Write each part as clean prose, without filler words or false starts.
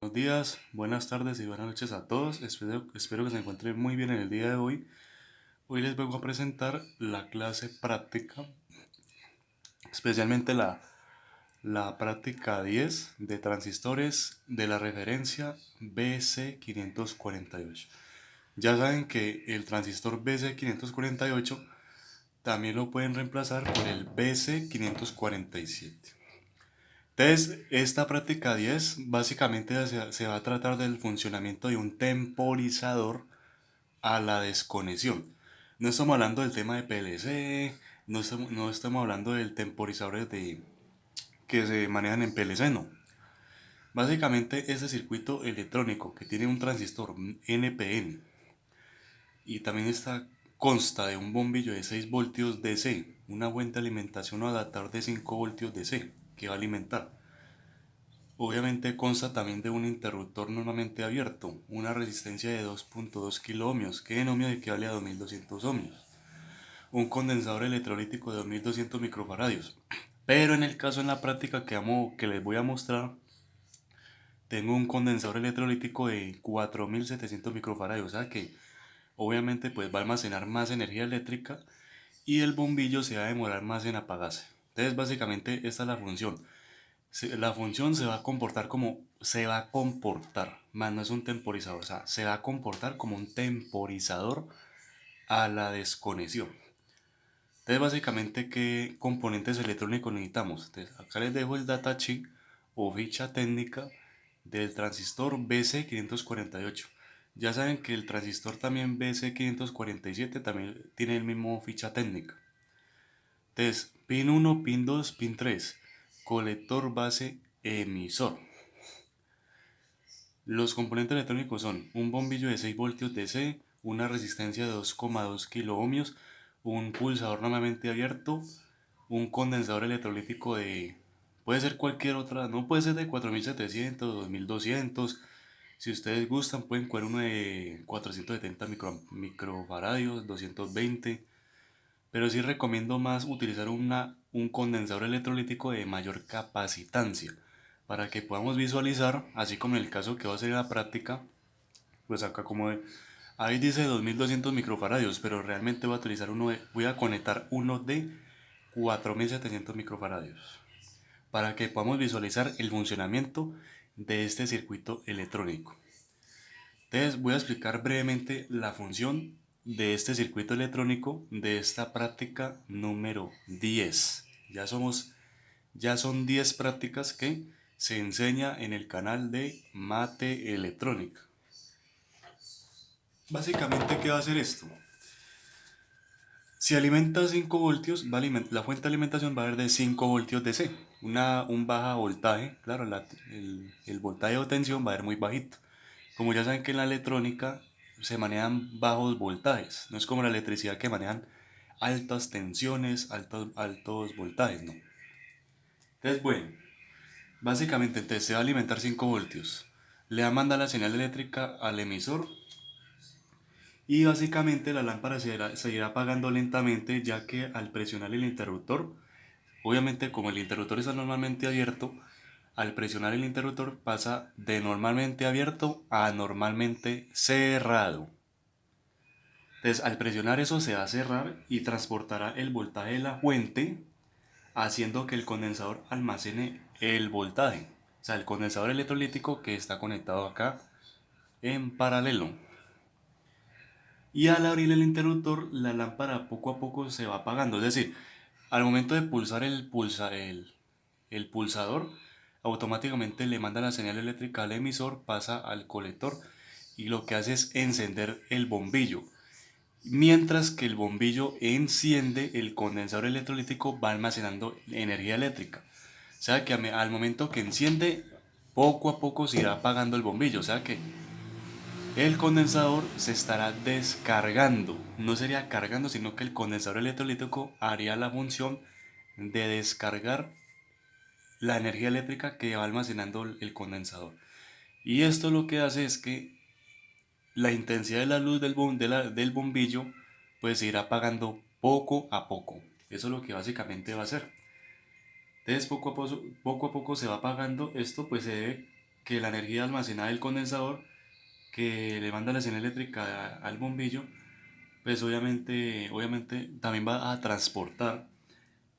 Buenos días, buenas tardes y buenas noches a todos. Espero que se encuentren muy bien en el día de hoy. Hoy les vengo a presentar la clase práctica, especialmente la práctica 10 de transistores de la referencia BC548. Ya saben que el transistor BC548 también lo pueden reemplazar por el BC547. Entonces, esta práctica 10 básicamente se va a tratar del funcionamiento de un temporizador a la desconexión. No estamos hablando del tema de PLC, no estamos hablando del temporizador que se manejan en PLC, no. Básicamente, ese circuito electrónico que tiene un transistor NPN y también consta de un bombillo de 6 voltios DC, una fuente de alimentación o adaptador de 5 voltios DC que va a alimentar. Obviamente consta también de un interruptor normalmente abierto, una resistencia de 2.2 kiloohmios, que en ohmios equivale a 2200 ohmios, un condensador electrolítico de 2200 microfaradios. Pero en el caso en la práctica que les voy a mostrar, tengo un condensador electrolítico de 4700 microfaradios, o sea que obviamente pues va a almacenar más energía eléctrica y el bombillo se va a demorar más en apagarse. Entonces básicamente esta es la función. La función se va a comportar se va a comportar, más no es un temporizador, o sea, se va a comportar como un temporizador a la desconexión. Entonces, básicamente, ¿qué componentes electrónicos necesitamos? Entonces, acá les dejo el datasheet o ficha técnica del transistor BC548. Ya saben que el transistor también BC547 también tiene el mismo ficha técnica. Entonces, pin 1, pin 2, pin 3, colector base emisor. Los componentes electrónicos son un bombillo de 6 voltios DC, una resistencia de 2,2 kiloohmios, un pulsador normalmente abierto, un condensador electrolítico puede ser cualquier otra, no puede ser de 4700, 2200. Si ustedes gustan, pueden coger uno de 470 microfaradios, 220. Pero sí recomiendo más utilizar un condensador electrolítico de mayor capacitancia para que podamos visualizar, así como en el caso que va a ser en la práctica, pues acá ahí dice 2200 microfaradios, pero realmente voy a conectar uno de 4700 microfaradios para que podamos visualizar el funcionamiento de este circuito electrónico. Entonces voy a explicar brevemente la función de este circuito electrónico de esta práctica número 10. Ya son 10 prácticas que se enseña en el canal de Mate Electrónica. Básicamente, ¿qué va a hacer esto? Si alimenta 5 voltios, la fuente de alimentación va a ser de 5 voltios DC. Un baja voltaje, claro, el voltaje o tensión va a ser muy bajito. Como ya saben que en la electrónica se manejan bajos voltajes, no es como la electricidad que manejan altas tensiones, altos voltajes, no. Entonces, bueno, básicamente entonces se va a alimentar 5 voltios. Le va a mandar la señal eléctrica al emisor y básicamente la lámpara seguirá apagando lentamente ya que al presionar el interruptor, obviamente como el interruptor está normalmente abierto, al presionar el interruptor pasa de normalmente abierto a normalmente cerrado. Entonces, al presionar eso se va a cerrar y transportará el voltaje de la fuente, haciendo que el condensador almacene el voltaje. O sea, el condensador electrolítico que está conectado acá en paralelo. Y al abrir el interruptor, la lámpara poco a poco se va apagando. Es decir, al momento de pulsar el pulsador, automáticamente le manda la señal eléctrica al emisor, pasa al colector y lo que hace es encender el bombillo. Mientras que el bombillo enciende, el condensador electrolítico va almacenando energía eléctrica. O sea que al momento que enciende, poco a poco se irá apagando el bombillo. O sea que el condensador se estará descargando. No sería cargando, sino que el condensador electrolítico haría la función de descargar la energía eléctrica que va almacenando el condensador. Y esto lo que hace es que la intensidad de la luz del bombillo pues se irá apagando poco a poco. Eso es lo que básicamente va a hacer. Entonces poco a poco se va apagando. Esto pues se debe que la energía almacenada del condensador que le manda la señal eléctrica al bombillo, pues obviamente también va a transportar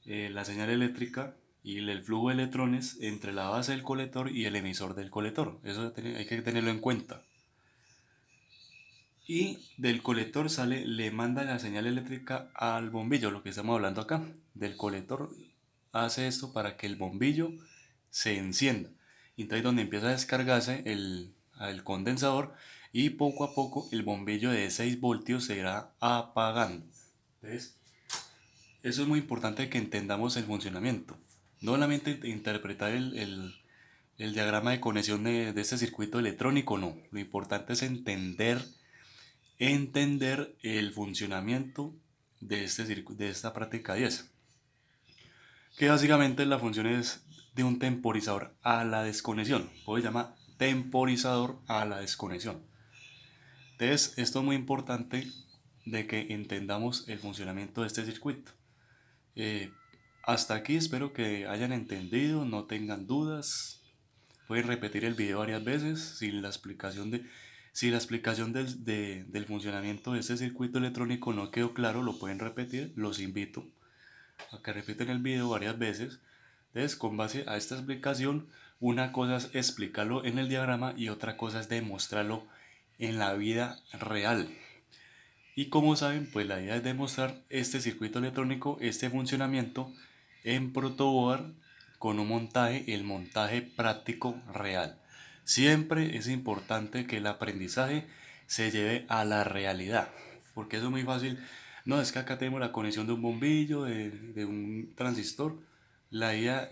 la señal eléctrica y el flujo de electrones entre la base del colector y el emisor del colector. Eso hay que tenerlo en cuenta. Y del colector sale, le manda la señal eléctrica al bombillo, lo que estamos hablando acá. Del colector hace esto para que el bombillo se encienda. Y entonces donde empieza a descargarse el condensador y poco a poco el bombillo de 6 voltios se irá apagando. Entonces, eso es muy importante que entendamos el funcionamiento. No solamente interpretar el diagrama de conexión de este circuito electrónico, no. Lo importante es entender el funcionamiento de esta práctica 10, que básicamente la función es de un temporizador a la desconexión, o se llama temporizador a la desconexión. Entonces, esto es muy importante de que entendamos el funcionamiento de este circuito. Eh, Hasta aquí espero que hayan entendido, no tengan dudas. Pueden repetir el video varias veces si la explicación del funcionamiento de este circuito electrónico no quedó claro, lo pueden repetir. Los invito a que repiten el video varias veces. Entonces, con base a esta explicación, una cosa es explicarlo en el diagrama y otra cosa es demostrarlo en la vida real. Y como saben, pues la idea es demostrar este circuito electrónico, este funcionamiento en protoboard con un montaje, el montaje práctico real. Siempre es importante que el aprendizaje se lleve a la realidad, porque eso es muy fácil. No, es que acá tenemos la conexión de un bombillo, de un transistor. La idea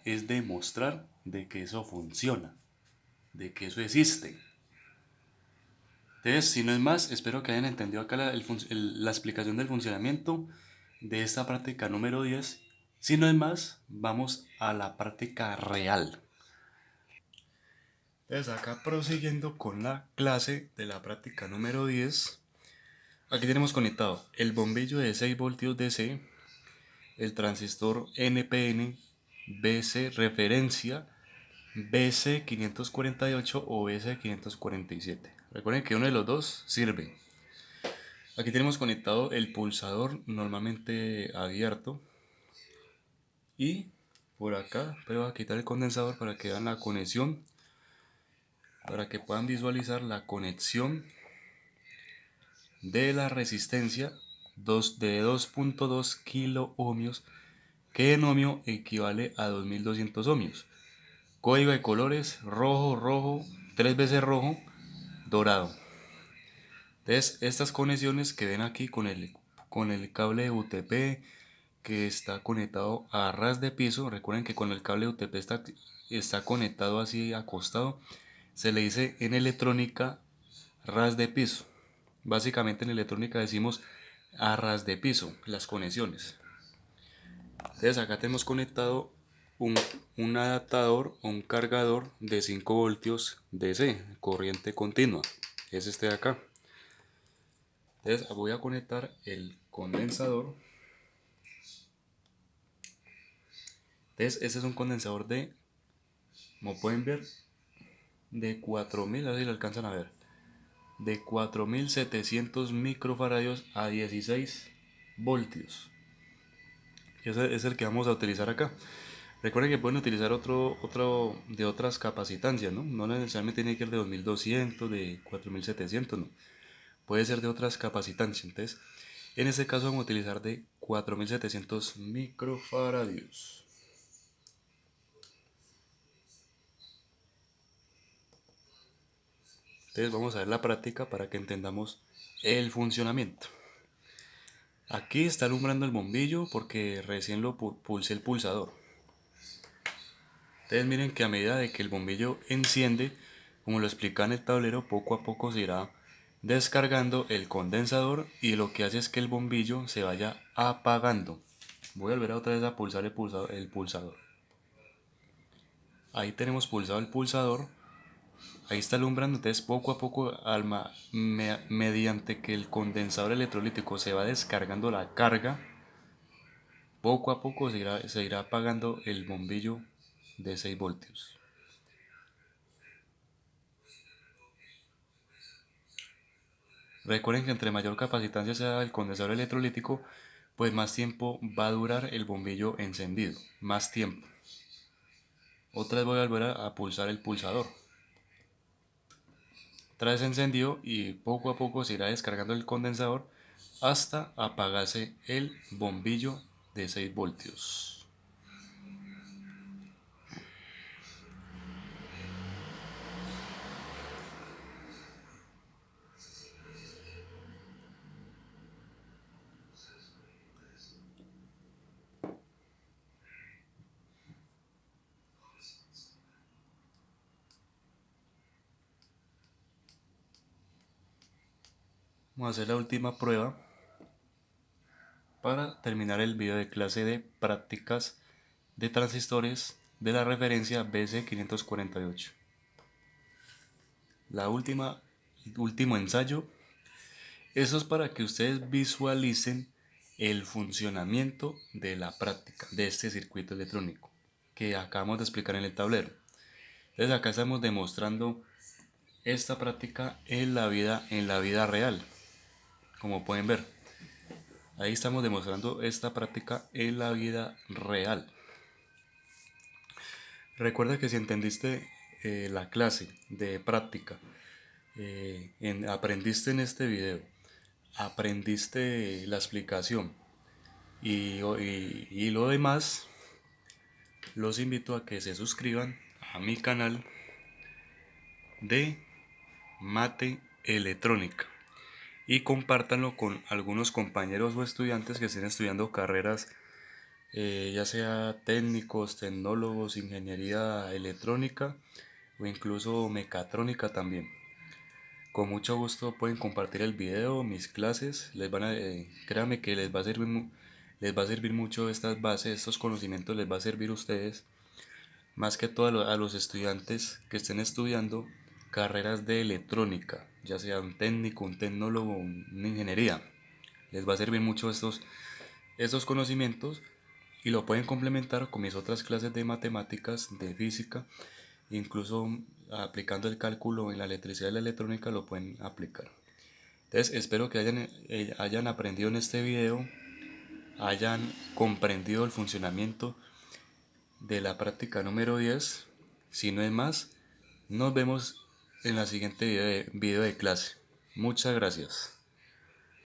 es demostrar de que eso funciona, de que eso existe. Entonces, si no es más, espero que hayan entendido acá la explicación del funcionamiento de esta práctica número 10. Si no es más, vamos a la práctica real. Entonces, acá prosiguiendo con la clase de la práctica número 10, aquí tenemos conectado el bombillo de 6 voltios DC, el transistor NPN, BC referencia, BC548 o BC547. Recuerden que uno de los dos sirve. Aquí tenemos conectado el pulsador normalmente abierto y por acá voy a quitar el condensador para que vean la conexión, para que puedan visualizar la conexión de la resistencia de 2.2 kilo ohmios, que en ohmio equivale a 2200 ohmios. Código de colores rojo, rojo, 3 veces rojo, dorado. Entonces, estas conexiones que ven aquí con el cable de UTP que está conectado a ras de piso, recuerden que cuando el cable UTP está conectado así acostado, se le dice en electrónica ras de piso. Básicamente en electrónica decimos a ras de piso las conexiones. Entonces acá tenemos conectado un, un adaptador o un cargador de 5 voltios DC, corriente continua. Es este de acá. Entonces voy a conectar el condensador. Entonces este es un condensador como pueden ver, de 4000, así lo alcanzan a ver, de 4700 microfaradios a 16 voltios. Ese es el que vamos a utilizar acá. Recuerden que pueden utilizar otro de otras capacitancias, ¿no? No necesariamente tiene que ser de 2200, de 4700, no. Puede ser de otras capacitancias. Entonces, en este caso vamos a utilizar de 4700 microfaradios. Entonces vamos a ver la práctica para que entendamos el funcionamiento. Aquí está alumbrando el bombillo porque recién lo pulsé el pulsador. Entonces miren que a medida de que el bombillo enciende, como lo explica en el tablero, poco a poco se irá descargando el condensador y lo que hace es que el bombillo se vaya apagando. Voy a volver otra vez a pulsar el pulsador. Ahí tenemos pulsado el pulsador. Ahí está alumbrando, entonces poco a poco, mediante que el condensador electrolítico se va descargando la carga, poco a poco se irá apagando el bombillo de 6 voltios. Recuerden que entre mayor capacitancia sea el condensador electrolítico, pues más tiempo va a durar el bombillo encendido, más tiempo. Otra vez voy a volver a pulsar el pulsador. Otra vez encendió y poco a poco se irá descargando el condensador hasta apagarse el bombillo de 6 voltios. Vamos a hacer la última prueba para terminar el video de clase de prácticas de transistores de la referencia BC548. La último ensayo. Eso es para que ustedes visualicen el funcionamiento de la práctica de este circuito electrónico que acabamos de explicar en el tablero. Entonces acá estamos demostrando esta práctica en la vida real, como pueden ver. Ahí estamos demostrando esta práctica en la vida real. Recuerda que si entendiste la clase de práctica, aprendiste en este video, aprendiste la explicación y lo demás, los invito a que se suscriban a mi canal de Mate Electrónica y compártanlo con algunos compañeros o estudiantes que estén estudiando carreras, ya sea técnicos, tecnólogos, ingeniería electrónica o incluso mecatrónica también. Con mucho gusto pueden compartir el video, mis clases, créanme que les va a servir mucho estas bases, estos conocimientos les va a servir a ustedes, más que todo a los estudiantes que estén estudiando carreras de electrónica, ya sea un técnico, un tecnólogo, una ingeniería. Les va a servir mucho estos conocimientos y lo pueden complementar con mis otras clases de matemáticas, de física, incluso aplicando el cálculo en la electricidad y la electrónica lo pueden aplicar. Entonces espero que hayan aprendido en este video, hayan comprendido el funcionamiento de la práctica número 10. Si no es más, nos vemos en la siguiente video de clase. Muchas gracias.